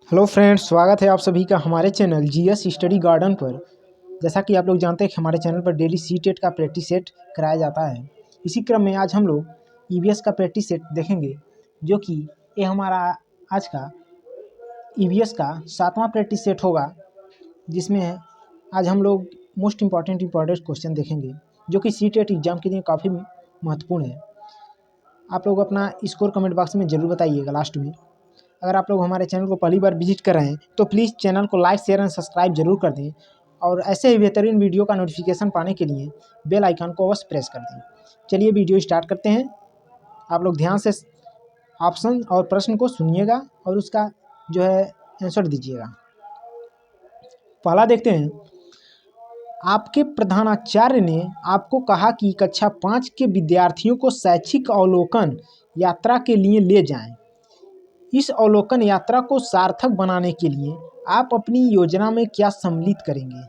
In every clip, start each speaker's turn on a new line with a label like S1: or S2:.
S1: Hello friends, स्वागत है आप सभी का हमारे चैनल जीएस स्टडी गार्डन पर। जैसा कि आप लोग जानते हैं कि हमारे चैनल पर डेली सीटेट का प्रैक्टिस सेट कराया जाता है। इसी क्रम में आज हम लोग ईवीएस का प्रैक्टिस सेट देखेंगे, जो कि ये हमारा आज का ईवीएस का 7वां प्रैक्टिस सेट होगा, जिसमें आज हम लोग मोस्ट इम्पॉर्टेंट क्वेश्चन देखेंगे, जो कि सीटेट एग्ज़ाम के लिए काफ़ी महत्वपूर्ण है। आप लोग अपना स्कोर कमेंट बॉक्स में ज़रूर बताइएगा लास्ट में। अगर आप लोग हमारे चैनल को पहली बार विजिट कर रहे हैं तो प्लीज़ चैनल को लाइक, शेयर एंड सब्सक्राइब जरूर कर दें, और ऐसे ही बेहतरीन वीडियो का नोटिफिकेशन पाने के लिए बेल आइकन को अवश्य प्रेस कर दें। चलिए वीडियो स्टार्ट करते हैं। आप लोग ध्यान से ऑप्शन और प्रश्न को सुनिएगा और उसका जो है आंसर दीजिएगा। पहला देखते हैं। आपके प्रधानाचार्य ने आपको कहा कि कक्षा 5 के विद्यार्थियों को शैक्षिक अवलोकन यात्रा के लिए ले जाएं। इस अवलोकन यात्रा को सार्थक बनाने के लिए आप अपनी योजना में क्या सम्मिलित करेंगे?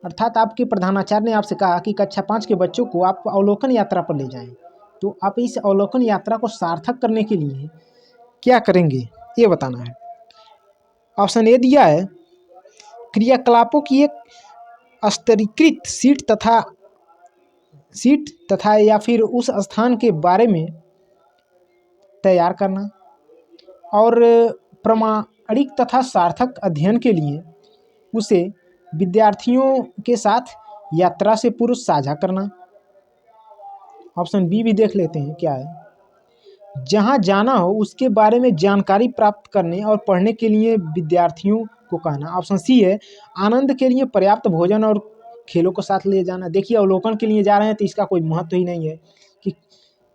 S1: अर्थात आपके प्रधानाचार्य ने आपसे कहा कि कक्षा 5 के बच्चों को आप अवलोकन यात्रा पर ले जाएं, तो आप इस अवलोकन यात्रा को सार्थक करने के लिए क्या करेंगे, ये बताना है। ऑप्शन ए दिया है, क्रियाकलापों की एक स्तरीकृत सीट तथा या फिर उस स्थान के बारे में तैयार करना, और प्रामाणिक तथा सार्थक अध्ययन के लिए उसे विद्यार्थियों के साथ यात्रा से पूर्व साझा करना। ऑप्शन बी भी देख लेते हैं क्या है। जहां जाना हो उसके बारे में जानकारी प्राप्त करने और पढ़ने के लिए विद्यार्थियों को कहना। ऑप्शन सी है, आनंद के लिए पर्याप्त भोजन और खेलों को साथ ले जाना। देखिए, अवलोकन के लिए जा रहे हैं तो इसका कोई महत्व ही नहीं है कि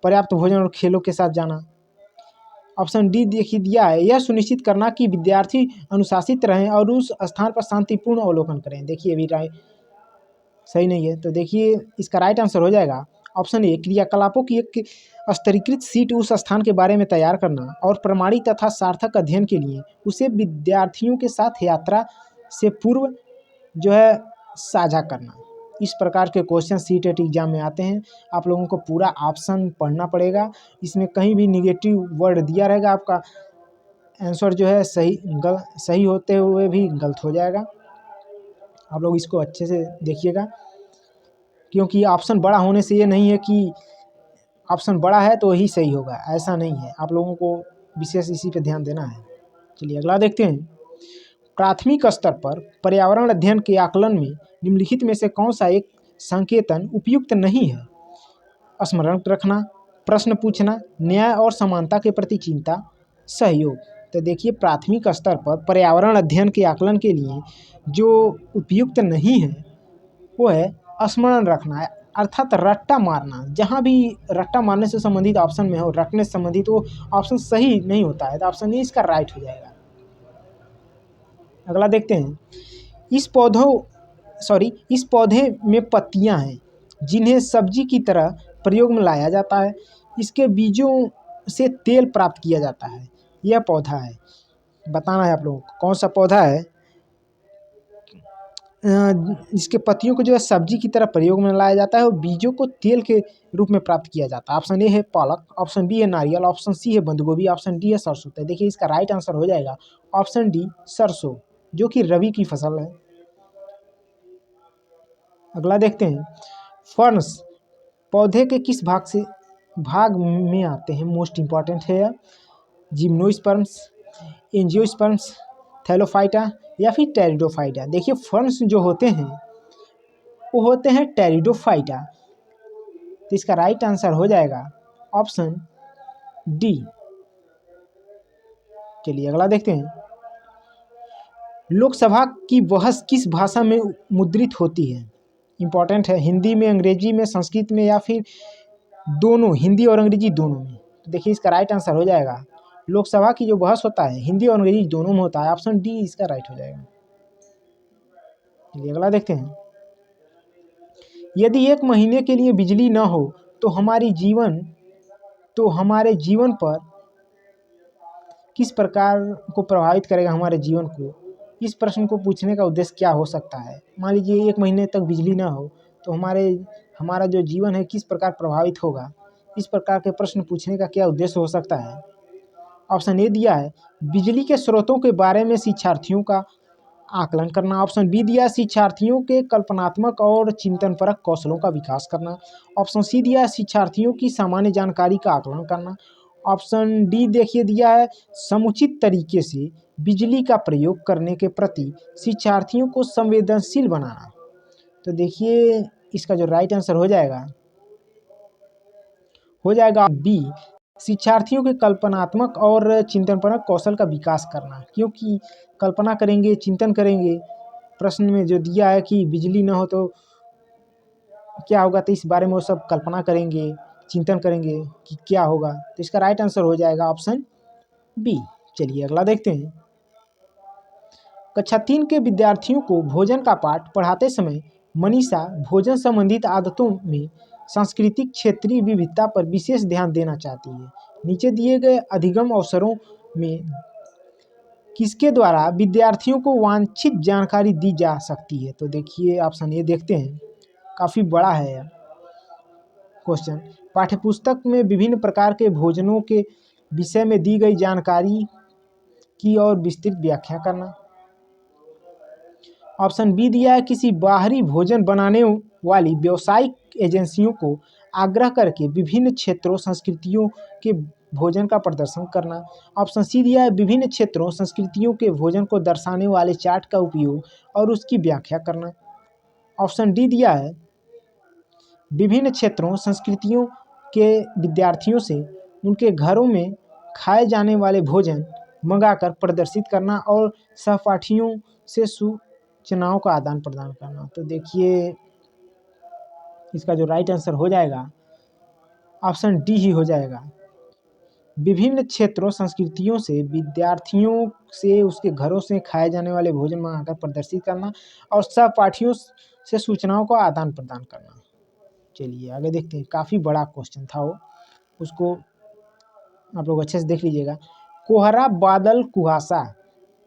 S1: पर्याप्त भोजन और खेलों के साथ जाना। ऑप्शन डी देखिए दिया है, यह सुनिश्चित करना कि विद्यार्थी अनुशासित रहें और उस स्थान पर शांतिपूर्ण अवलोकन करें। देखिए अभी सही नहीं है, तो देखिए इसका राइट आंसर हो जाएगा ऑप्शन ए, क्रियाकलापों की एक स्तरीकृत सीट उस स्थान के बारे में तैयार करना और प्रमाणिक तथा सार्थक अध्ययन के लिए उसे विद्यार्थियों के साथ यात्रा से पूर्व जो है साझा करना। इस प्रकार के क्वेश्चन सीटेट एग्जाम में आते हैं। आप लोगों को पूरा ऑप्शन पढ़ना पड़ेगा। इसमें कहीं भी निगेटिव वर्ड दिया रहेगा, आपका आंसर जो है सही होते हुए भी गलत हो जाएगा। आप लोग इसको अच्छे से देखिएगा, क्योंकि ऑप्शन बड़ा होने से ये नहीं है कि ऑप्शन बड़ा है तो ही सही होगा, ऐसा नहीं है। आप लोगों को विशेष इसी पे ध्यान देना है। चलिए अगला देखते हैं। प्राथमिक स्तर पर पर्यावरण अध्ययन के आकलन में निम्नलिखित में से कौन सा एक संकेतन उपयुक्त नहीं है? स्मरण रखना, प्रश्न पूछना, न्याय और समानता के प्रति चिंता, सहयोग। तो देखिए, प्राथमिक स्तर पर पर्यावरण अध्ययन के आकलन के लिए जो उपयुक्त नहीं है वो है स्मरण रखना, अर्थात रट्टा मारना। जहाँ भी रट्टा मारने से संबंधित ऑप्शन में हो, रटने से संबंधित, वो ऑप्शन सही नहीं होता है, तो ऑप्शन ए इसका राइट हो जाएगा। अगला देखते हैं। इस पौधे में पत्तियां हैं जिन्हें सब्जी की तरह प्रयोग में लाया जाता है। इसके बीजों से तेल प्राप्त किया जाता है। यह पौधा है, बताना है आप लोगों को कौन सा पौधा है। इसके पत्तियों को जो है सब्जी की तरह प्रयोग में लाया जाता है और बीजों को तेल के रूप में प्राप्त किया जाता है। ऑप्शन ए है पालक, ऑप्शन बी है नारियल, ऑप्शन सी है बंद गोभी, ऑप्शन डी है सरसों। तो देखिए इसका राइट आंसर हो जाएगा ऑप्शन डी, सरसों, जो कि रबी की फसल है। अगला देखते हैं। फर्न्स पौधे के किस भाग में आते हैं? मोस्ट इंपॉर्टेंट है। जिम्नोस्पर्म्स, एंजियोस्पर्म्स, थैलोफाइटा या फिर टेरिडोफाइटा। देखिए, फर्न्स जो होते हैं वो होते हैं टेरिडोफाइटा, तो इसका राइट आंसर हो जाएगा ऑप्शन डी। चलिए अगला देखते हैं। लोकसभा की बहस किस भाषा में मुद्रित होती है? इंपॉर्टेंट है। हिंदी में, अंग्रेजी में, संस्कृत में या फिर दोनों, हिंदी और अंग्रेजी दोनों में। तो देखिए इसका राइट आंसर हो जाएगा, लोकसभा की जो बहस होता है हिंदी और अंग्रेजी दोनों में होता है। ऑप्शन डी इसका राइट हो जाएगा। चलिए अगला देखते हैं। यदि 1 महीने के लिए बिजली न हो तो हमारे जीवन पर किस प्रकार को प्रभावित करेगा? हमारे जीवन को, इस प्रश्न को पूछने का उद्देश्य क्या हो सकता है? मान लीजिए 1 महीने तक बिजली ना हो तो हमारा जो जीवन है किस प्रकार प्रभावित होगा? इस प्रकार के प्रश्न पूछने का क्या उद्देश्य हो सकता है? ऑप्शन ए दिया है बिजली के स्रोतों के बारे में शिक्षार्थियों का आकलन करना। ऑप्शन बी दिया शिक्षार्थियों के कल्पनात्मक और चिंतनपरक कौशलों का विकास करना। ऑप्शन सी दिया शिक्षार्थियों की सामान्य जानकारी का आकलन करना। ऑप्शन डी देखिए दिया है समुचित तरीके से बिजली का प्रयोग करने के प्रति शिक्षार्थियों को संवेदनशील बनाना। तो देखिए इसका जो राइट आंसर हो जाएगा बी, शिक्षार्थियों के कल्पनात्मक और चिंतनपरक कौशल का विकास करना। क्योंकि कल्पना करेंगे, चिंतन करेंगे, प्रश्न में जो दिया है कि बिजली न हो तो क्या होगा, तो इस बारे में वो सब कल्पना करेंगे, चिंतन करेंगे कि क्या होगा। तो इसका राइट आंसर हो जाएगा ऑप्शन बी। चलिए अगला देखते हैं। कक्षा 3 के विद्यार्थियों को भोजन का पाठ पढ़ाते समय मनीषा भोजन संबंधित आदतों में सांस्कृतिक क्षेत्रीय विविधता पर विशेष ध्यान देना चाहती है। नीचे दिए गए अधिगम अवसरों में किसके द्वारा विद्यार्थियों को वांछित जानकारी दी जा सकती है। तो देखिए ऑप्शन ए देखते हैं, काफ़ी बड़ा है यह क्वेश्चन। पाठ्यपुस्तक में विभिन्न प्रकार के भोजनों के विषय में दी गई जानकारी की और विस्तृत व्याख्या करना। ऑप्शन बी दिया है किसी बाहरी भोजन बनाने वाली व्यावसायिक एजेंसियों को आग्रह करके विभिन्न क्षेत्रों संस्कृतियों के भोजन का प्रदर्शन करना। ऑप्शन सी दिया है विभिन्न क्षेत्रों संस्कृतियों के भोजन को दर्शाने वाले चार्ट का उपयोग और उसकी व्याख्या करना। ऑप्शन डी दिया है विभिन्न क्षेत्रों संस्कृतियों के विद्यार्थियों से उनके घरों में खाए जाने वाले भोजन मंगाकर प्रदर्शित करना और सहपाठियों से सूचनाओं का आदान प्रदान करना। तो देखिए इसका जो राइट आंसर हो जाएगा ऑप्शन डी ही हो जाएगा। विभिन्न क्षेत्रों संस्कृतियों से विद्यार्थियों से उसके घरों से खाए जाने वाले भोजन मंगाकर प्रदर्शित करना और सहपाठियों से सूचनाओं का आदान प्रदान करना। चलिए आगे देखते हैं, काफ़ी बड़ा क्वेश्चन था वो, उसको आप लोग अच्छे से देख लीजिएगा। कोहरा, बादल, कुहासा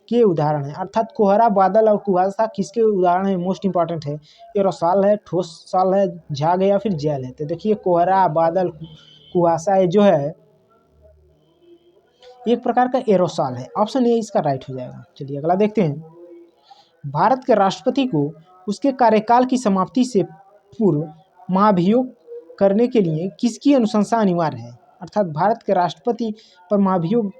S1: के उदाहरण हैं, अर्थात कोहरा, बादल और कुहासा किसके उदाहरण है, मोस्ट इंपॉर्टेंट है। एरोसॉल है, ठोस सॉल है, झाग है या फिर जेल है। तो देखिए कोहरा, बादल, कुहासा ये जो है एक प्रकार का एरोसॉल है। ऑप्शन ए इसका राइट हो जाएगा। चलिए अगला देखते हैं। भारत के राष्ट्रपति को उसके कार्यकाल की समाप्ति से पूर्व महाभियोग करने के लिए किसकी अनुशंसा अनिवार्य है, अर्थात भारत के राष्ट्रपति पर महाभियोग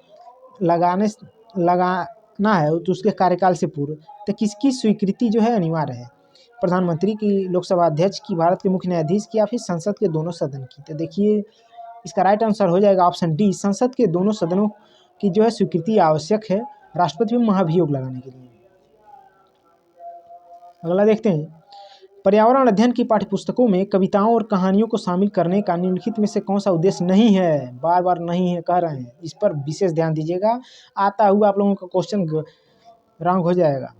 S1: लगाना है तो उसके कार्यकाल से पूर्व तो किसकी स्वीकृति जो है अनिवार्य है, प्रधानमंत्री की, लोकसभा अध्यक्ष की, भारत के मुख्य न्यायाधीश की या फिर संसद के दोनों सदन की। तो देखिए इसका राइट आंसर हो जाएगा ऑप्शन डी, संसद के दोनों सदनों की जो है स्वीकृति आवश्यक है राष्ट्रपति में महाभियोग लगाने के लिए। अगला देखते हैं। पर्यावरण अध्ययन की पाठ्यपुस्तकों में कविताओं और कहानियों को शामिल करने का निम्नलिखित में से कौन सा उद्देश्य नहीं है, बार बार नहीं है कह रहे हैं, इस पर विशेष ध्यान दीजिएगा, आता हुआ आप लोगों का क्वेश्चन रॉन्ग हो जाएगा।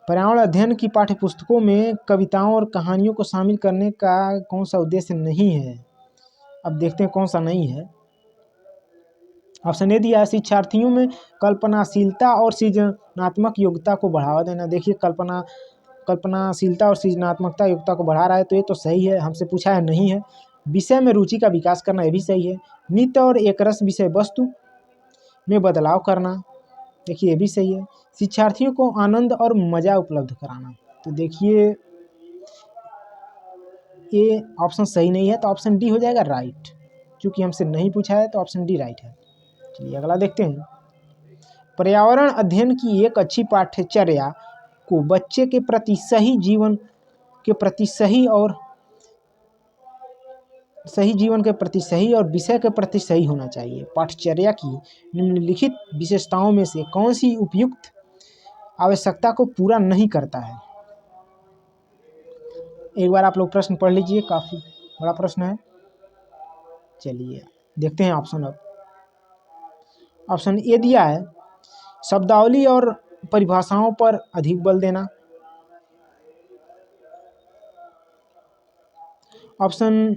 S1: पर्यावरण अध्ययन की पाठ्यपुस्तकों में कविताओं और कहानियों को शामिल करने का कौन सा उद्देश्य नहीं है, अब देखते हैं कौन सा नहीं है। ऑप्शन ए दिया है शिक्षार्थियों में कल्पनाशीलता और सृजनात्मक योग्यता को बढ़ावा देना। देखिए कल्पनाशीलता और सृजनात्मकता योग्यता को बढ़ा रहा है तो ये तो सही है, हमसे पूछा है नहीं है। विषय में रुचि का विकास करना ये भी सही है। नित्य और एकरस विषय वस्तु में बदलाव करना, देखिए ये भी सही है। शिक्षार्थियों को आनंद और मज़ा उपलब्ध कराना, तो देखिए ये ऑप्शन सही नहीं है तो ऑप्शन डी हो जाएगा राइट, क्योंकि हमसे नहीं पूछा है तो ऑप्शन डी राइट है। चलिए अगला देखते हैं। पर्यावरण अध्ययन की एक अच्छी पाठ्यचर्या को बच्चे के प्रति सही जीवन के प्रति सही और विषय के प्रति सही होना चाहिए। पाठ्यचर्या की निम्नलिखित विशेषताओं में से कौन सी उपयुक्त आवश्यकता को पूरा नहीं करता है। एक बार आप लोग प्रश्न पढ़ लीजिए, काफ़ी बड़ा प्रश्न है। चलिए देखते हैं ऑप्शन। अब ऑप्शन ए दिया है शब्दावली और परिभाषाओं पर अधिक बल देना। ऑप्शन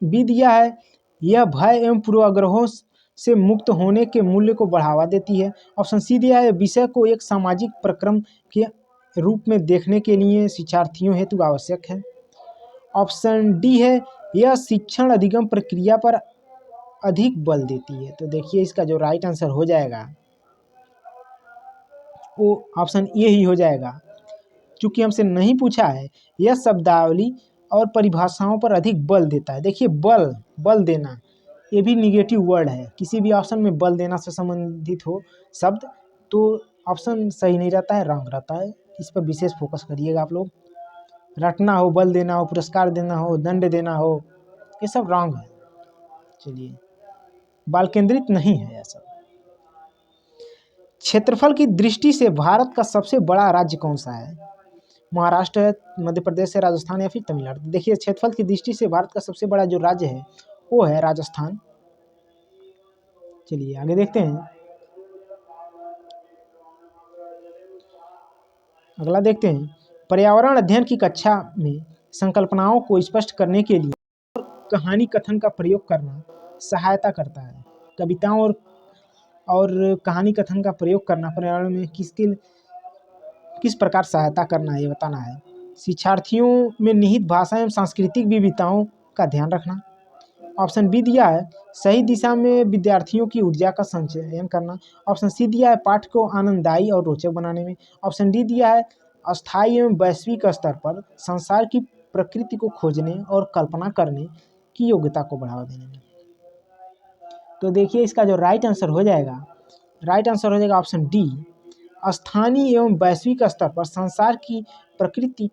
S1: बी दिया है यह भय एवं पूर्वाग्रहों से मुक्त होने के मूल्य को बढ़ावा देती है। ऑप्शन सी दिया है विषय को एक सामाजिक प्रक्रम के रूप में देखने के लिए शिक्षार्थियों हेतु आवश्यक है। ऑप्शन डी है यह शिक्षण अधिगम प्रक्रिया पर अधिक बल देती है। तो देखिए इसका जो राइट आंसर हो जाएगा वो ऑप्शन ए ही हो जाएगा। चूंकि हमसे नहीं पूछा है, यह शब्दावली और परिभाषाओं पर अधिक बल देता है। देखिए बल, बल देना, ये भी निगेटिव वर्ड है। किसी भी ऑप्शन में बल देना से संबंधित हो शब्द तो ऑप्शन सही नहीं रहता है, रॉन्ग रहता है। इस पर विशेष फोकस करिएगा आप लोग। रटना हो, बल देना हो, पुरस्कार देना हो, दंड देना हो, ये सब रॉन्ग है। चलिए, बाल केंद्रित नहीं है यह सब। क्षेत्रफल की दृष्टि से भारत का सबसे बड़ा राज्य कौन सा है? महाराष्ट्र है, मध्य प्रदेश है, राजस्थान या फिर तमिलनाडु। देखिए क्षेत्रफल की दृष्टि से भारत का सबसे बड़ा जो राज्य है वो है राजस्थान। चलिए आगे देखते हैं। अगला देखते हैं, पर्यावरण अध्ययन की कक्षा में संकल्पनाओं को स्पष्ट करने के लिए कहानी कथन का प्रयोग करना सहायता करता है। कविताओं और कहानी कथन का प्रयोग करना पर्यावरण में किस प्रकार सहायता करना है ये बताना है। शिक्षार्थियों में निहित भाषा एवं सांस्कृतिक विविधताओं का ध्यान रखना। ऑप्शन बी दिया है सही दिशा में विद्यार्थियों की ऊर्जा का संचयन करना। ऑप्शन सी दिया है पाठ को आनंददायी और रोचक बनाने में। ऑप्शन डी दिया है अस्थायी एवं वैश्विक स्तर पर संसार की प्रकृति को खोजने और कल्पना करने की योग्यता को बढ़ावा देने में। तो देखिए इसका जो राइट आंसर हो जाएगा ऑप्शन डी, स्थानीय एवं वैश्विक स्तर पर संसार की प्रकृति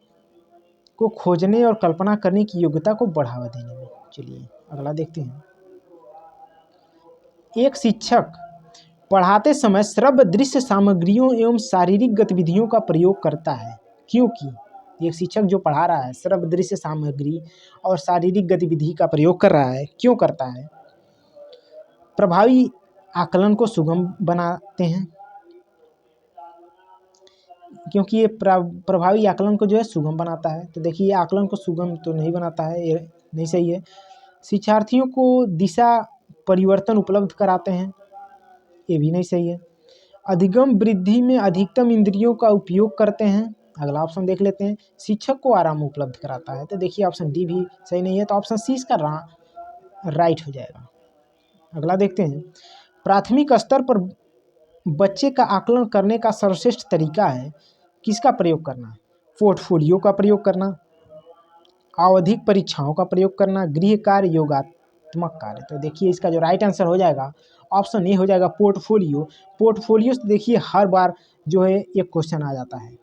S1: को खोजने और कल्पना करने की योग्यता को बढ़ावा देने में। चलिए अगला देखते हैं। एक शिक्षक पढ़ाते समय श्रव्य दृश्य सामग्रियों एवं शारीरिक गतिविधियों का प्रयोग करता है क्योंकि एक शिक्षक जो पढ़ा रहा है श्रव्य दृश्य सामग्री और शारीरिक गतिविधि का प्रयोग कर रहा है, क्यों करता है? प्रभावी आकलन को सुगम बनाते हैं, क्योंकि ये प्रभावी आकलन को जो है सुगम बनाता है। तो देखिए आकलन को सुगम तो नहीं बनाता है, ये नहीं सही है। शिक्षार्थियों को दिशा परिवर्तन उपलब्ध कराते हैं, ये भी नहीं सही है। अधिगम वृद्धि में अधिकतम इंद्रियों का उपयोग करते हैं। अगला ऑप्शन देख लेते हैं, शिक्षक को आराम उपलब्ध कराता है। तो देखिए ऑप्शन डी भी सही नहीं है, तो ऑप्शन सी इसका राइट हो जाएगा। अगला देखते हैं, प्राथमिक स्तर पर बच्चे का आकलन करने का सर्वश्रेष्ठ तरीका है किसका प्रयोग करना? पोर्टफोलियो का प्रयोग करना, आवधिक परीक्षाओं का प्रयोग करना, गृह कार्य, योगात्मक कार्य। तो देखिए इसका जो राइट आंसर हो जाएगा ऑप्शन ए हो जाएगा पोर्टफोलियो। पोर्टफोलियो से देखिए हर बार जो है एक क्वेश्चन आ जाता है,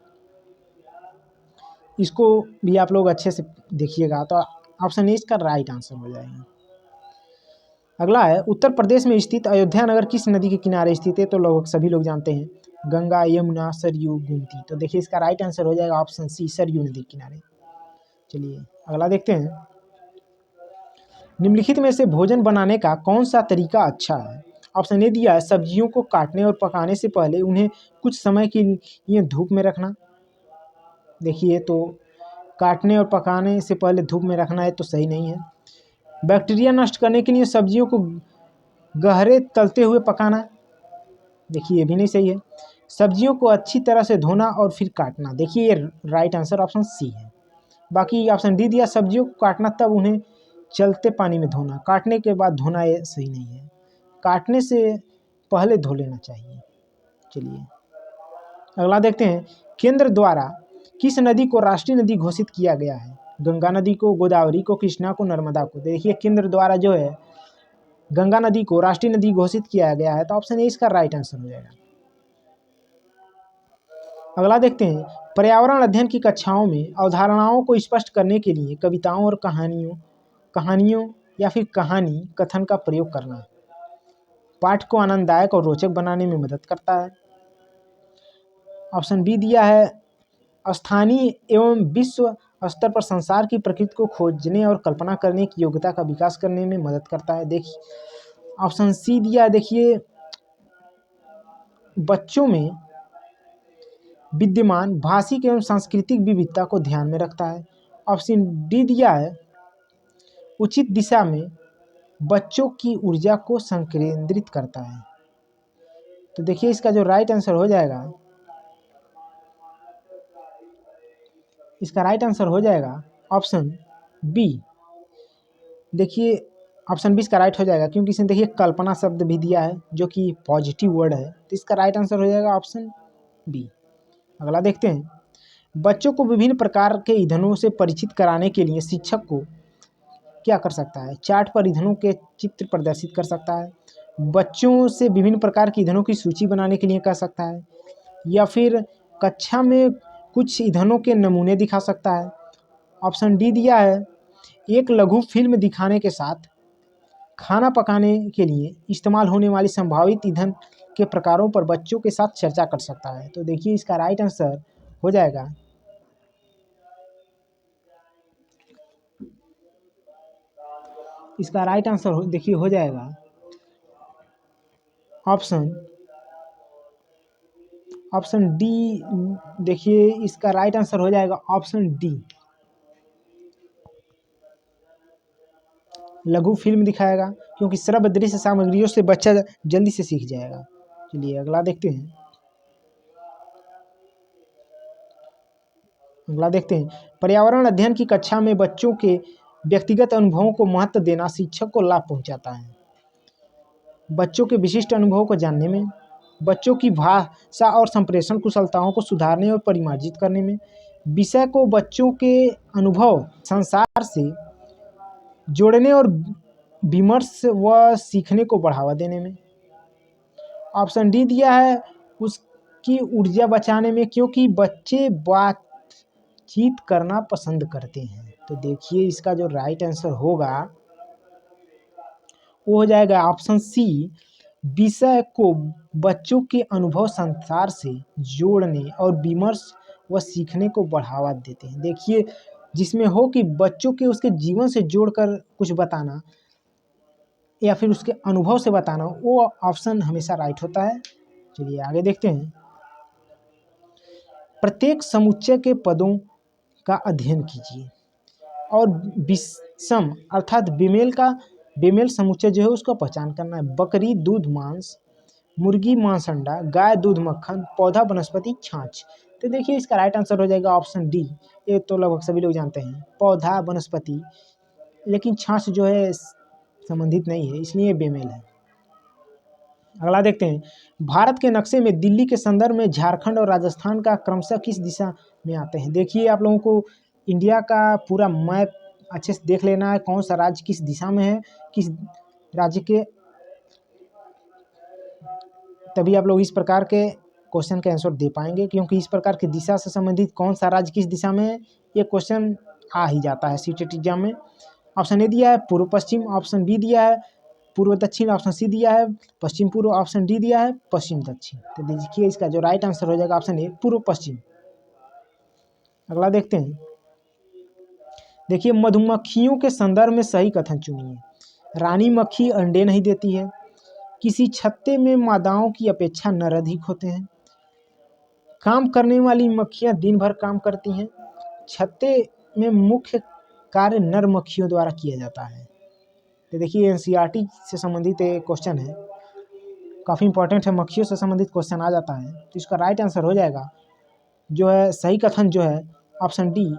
S1: इसको भी आप लोग अच्छे से देखिएगा। तो ऑप्शन ए इसका राइट आंसर हो जाएगा। अगला है, उत्तर प्रदेश में स्थित अयोध्या नगर किस नदी के किनारे स्थित है? तो लोग सभी लोग जानते हैं, गंगा, यमुना, सरयू, गोमती। तो देखिए इसका राइट आंसर हो जाएगा ऑप्शन सी, सरयू नदी के किनारे। चलिए अगला देखते हैं, निम्नलिखित में से भोजन बनाने का कौन सा तरीका अच्छा है? ऑप्शन ए दिया है सब्जियों को काटने और पकाने से पहले उन्हें कुछ समय के लिए धूप में रखना। देखिए तो काटने और पकाने से पहले धूप में रखना है तो सही नहीं है। बैक्टीरिया नष्ट करने के लिए सब्जियों को गहरे तलते हुए पकाना, देखिए ये भी नहीं सही है। सब्जियों को अच्छी तरह से धोना और फिर काटना, देखिए ये राइट आंसर ऑप्शन सी है। बाकी ऑप्शन डी दिया सब्जियों को काटना तब उन्हें चलते पानी में धोना, काटने के बाद धोना, ये सही नहीं है। काटने से पहले धो लेना चाहिए। चलिए अगला देखते हैं, केंद्र द्वारा किस नदी को राष्ट्रीय नदी घोषित किया गया है? गंगा नदी को, गोदावरी को, कृष्णा को, नर्मदा को। देखिए केंद्र द्वारा जो है गंगा नदी को राष्ट्रीय नदी घोषित किया गया है, तो ऑप्शन ए इसका राइट आंसर हो जाएगा। अगला देखते हैं, पर्यावरण अध्ययन की कक्षाओं में अवधारणाओं को स्पष्ट करने के लिए कविताओं और कहानियों या फिर कहानी कथन का प्रयोग करना पाठ को आनंददायक और रोचक बनाने में मदद करता है। ऑप्शन बी दिया है स्थानीय एवं विश्व स्तर पर संसार की प्रकृति को खोजने और कल्पना करने की योग्यता का विकास करने में मदद करता है। देखिए ऑप्शन सी दिया है, देखिए बच्चों में विद्यमान भाषिक एवं सांस्कृतिक विविधता को ध्यान में रखता है। ऑप्शन डी दिया है उचित दिशा में बच्चों की ऊर्जा को संकेंद्रित करता है। तो देखिए इसका जो राइट आंसर हो जाएगा, इसका राइट आंसर हो जाएगा ऑप्शन बी। देखिए ऑप्शन बी इसका राइट हो जाएगा, क्योंकि इसमें देखिए कल्पना शब्द भी दिया है जो कि पॉजिटिव वर्ड है, तो इसका राइट आंसर हो जाएगा ऑप्शन बी। अगला देखते हैं, बच्चों को विभिन्न प्रकार के ईंधनों से परिचित कराने के लिए शिक्षक को क्या कर सकता है? चार्ट पर ईंधनों के चित्र प्रदर्शित कर सकता है, बच्चों से विभिन्न प्रकार के ईंधनों की सूची बनाने के लिए कर सकता है, या फिर कक्षा में कुछ ईंधनों के नमूने दिखा सकता है। ऑप्शन डी दिया है, एक लघु फिल्म दिखाने के साथ खाना पकाने के लिए इस्तेमाल होने वाली संभावित ईंधन के प्रकारों पर बच्चों के साथ चर्चा कर सकता है। तो देखिए इसका राइट आंसर हो जाएगा इसका राइट आंसर देखिए हो जाएगा ऑप्शन डी। देखिए इसका राइट आंसर हो जाएगा ऑप्शन डी, लघु फिल्म दिखाएगा, क्योंकि श्रव्य दृश्य सामग्रियों से बच्चा जल्दी से सीख जाएगा। चलिए अगला देखते हैं। पर्यावरण अध्ययन की कक्षा में बच्चों के व्यक्तिगत अनुभवों को महत्व देना शिक्षक को लाभ पहुंचाता है। बच्चों के विशिष्ट अनुभवों को जानने में, बच्चों की भाषा और संप्रेषण कुशलताओं को सुधारने और परिमार्जित करने में, विषय को बच्चों के अनुभव संसार से जोड़ने और विमर्श व सीखने को बढ़ावा देने में। ऑप्शन डी दिया है, उसकी ऊर्जा बचाने में, क्योंकि बच्चे बातचीत करना पसंद करते हैं। तो देखिए इसका जो राइट आंसर होगा वो हो जाएगा ऑप्शन सी, विषय को बच्चों के अनुभव संसार से जोड़ने और विमर्श व सीखने को बढ़ावा देते हैं। देखिए जिसमें हो कि बच्चों के उसके जीवन से जोड़कर कुछ बताना या फिर उसके अनुभव से बताना, वो ऑप्शन हमेशा राइट होता है। चलिए आगे देखते हैं। प्रत्येक समुच्चय के पदों का अध्ययन कीजिए और विषम अर्थात बेमेल समुच्चय जो है उसका पहचान करना है। बकरी दूध मांस, मुर्गी मांस अंडा, गाय दूध मक्खन, पौधा वनस्पति छाछ। तो देखिए इसका राइट आंसर हो जाएगा ऑप्शन डी। ये तो लगभग सभी लोग जानते हैं, पौधा वनस्पति, लेकिन छाछ जो है संबंधित नहीं है, इसलिए बेमेल है। अगला देखते हैं, भारत के नक्शे में दिल्ली के संदर्भ में झारखंड और राजस्थान का क्रमशः किस दिशा में आते हैं? देखिए आप लोगों को इंडिया का पूरा मैप अच्छे से देख लेना है, कौन सा राज्य किस दिशा में है, किस राज्य के, तभी आप लोग इस प्रकार के क्वेश्चन के आंसर दे पाएंगे, क्योंकि इस प्रकार की दिशा से संबंधित कौन सा राज्य किस दिशा में है ये क्वेश्चन आ ही जाता है सीटेट एग्जाम में। ऑप्शन ए दिया है पूर्व पश्चिम, ऑप्शन बी दिया है पूर्व दक्षिण, ऑप्शन सी दिया है पश्चिम पूर्व, ऑप्शन डी दिया है पश्चिम दक्षिण। तो देखिए इसका जो राइट आंसर हो जाएगा ऑप्शन ए पूर्व पश्चिम। अगला देखते हैं। देखिए मधुमक्खियों के संदर्भ में सही कथन चुनिए। रानी मक्खी अंडे नहीं देती है, किसी छत्ते में मादाओं की अपेक्षा नर अधिक होते हैं, काम करने वाली मक्खियां दिन भर काम करती हैं, छत्ते में मुख्य कार्य नर मक्खियों द्वारा किया जाता है। तो देखिए एनसीईआरटी से संबंधित एक क्वेश्चन है, काफ़ी इंपॉर्टेंट है, मक्खियों से संबंधित क्वेश्चन आ जाता है। तो इसका राइट आंसर हो जाएगा जो है सही कथन जो है ऑप्शन डी,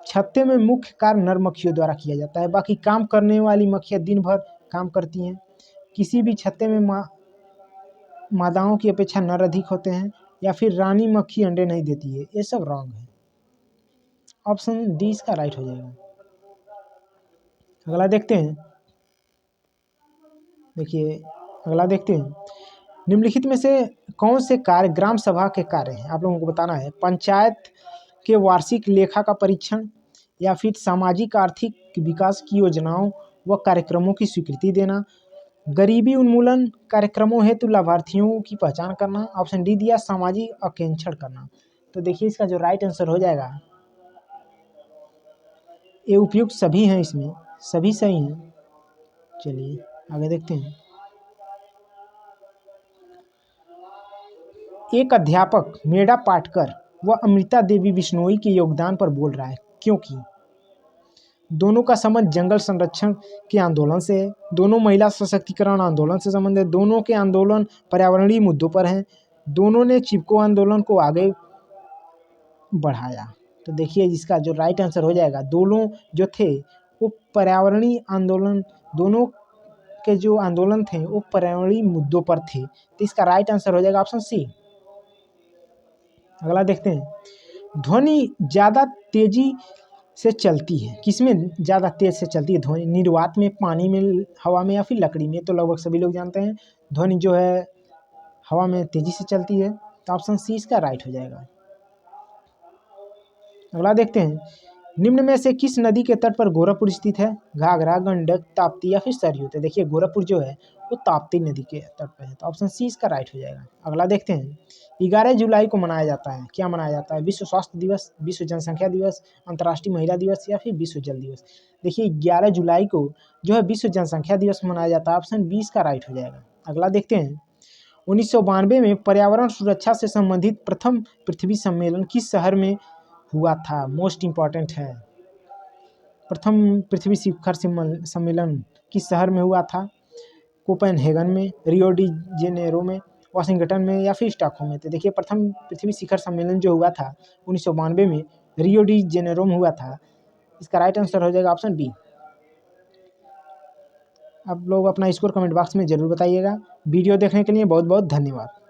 S1: छत्ते में मुख्य कार्य नर मक्खियों द्वारा किया जाता है, बाकी काम करने वाली मक्खियाँ दिन भर काम करती हैं, किसी भी छत्ते में मादाओं की अपेक्षा नर अधिक होते हैं, या फिर रानी मक्खी अंडे नहीं देती है, ये सब रॉन्ग है। ऑप्शन डी इसका राइट हो जाएगा। अगला देखते हैं। देखिए अगला देखते हैं, निम्नलिखित में से कौन से कार्य ग्राम सभा के कार्य हैं? आप लोगों को बताना है। पंचायत के वार्षिक लेखा का परीक्षण, या फिर सामाजिक आर्थिक विकास की योजनाओं व कार्यक्रमों की स्वीकृति देना, गरीबी उन्मूलन कार्यक्रमों हेतु लाभार्थियों की पहचान करना, ऑप्शन डी दिया सामाजिक आकेंक्षण करना। तो देखिए इसका जो राइट आंसर हो जाएगा, ये उपयुक्त सभी हैं, इसमें सभी सही हैं। चलिए आगे देखते हैं। एक अध्यापक मेधा पाटकर व अमृता देवी बिश्नोई के योगदान पर बोल रहा है, क्योंकि दोनों का संबंध जंगल संरक्षण के आंदोलन से है, दोनों महिला सशक्तिकरण आंदोलन से संबंध है, दोनों के आंदोलन पर्यावरणीय मुद्दों पर हैं, दोनों ने चिपको आंदोलन को आगे बढ़ाया। तो देखिए इसका जो राइट आंसर हो जाएगा, दोनों जो थे वो पर्यावरणीय आंदोलन, दोनों के जो आंदोलन थे वो पर्यावरणीय मुद्दों पर थे। तो इसका राइट आंसर हो जाएगा ऑप्शन सी। अगला देखते हैं, ध्वनि ज़्यादा तेजी से चलती है, किसमें ज़्यादा तेज से चलती है ध्वनि? निर्वात में, पानी में, हवा में या फिर लकड़ी में? तो लगभग सभी लोग जानते हैं ध्वनि जो है हवा में तेजी से चलती है, तो ऑप्शन सी इसका राइट हो जाएगा। अगला देखते हैं, निम्न में से किस नदी के तट पर गोरखपुर स्थित है? घाघरा, गंडक, ताप्ती या फिर सरयू? तो देखिए गोरखपुर जो है वो ताप्ती नदी के तट पर है, तो ऑप्शन सी इसका राइट हो जाएगा। अगला देखते हैं, 11 जुलाई को मनाया जाता है, क्या मनाया जाता है? विश्व स्वास्थ्य दिवस, विश्व जनसंख्या दिवस, अंतर्राष्ट्रीय महिला दिवस या फिर विश्व जल दिवस? देखिए 11 जुलाई को जो है विश्व जनसंख्या दिवस मनाया जाता है, ऑप्शन बी इसका राइट हो जाएगा। अगला देखते हैं, 1992 में पर्यावरण सुरक्षा से संबंधित प्रथम पृथ्वी सम्मेलन किस शहर में हुआ था? मोस्ट इम्पॉर्टेंट है, प्रथम पृथ्वी शिखर सम्मेलन किस शहर में हुआ था? कोपेनहेगन में, रियो डी जेनेरो में, वाशिंगटन में या फिर स्टॉकहोम में? तो देखिए प्रथम पृथ्वी शिखर सम्मेलन जो हुआ था 1992 में रियो डी जेनेरो में हुआ था, इसका राइट आंसर हो जाएगा ऑप्शन बी। आप लोग अपना स्कोर कमेंट बॉक्स में ज़रूर बताइएगा। वीडियो देखने के लिए बहुत बहुत धन्यवाद।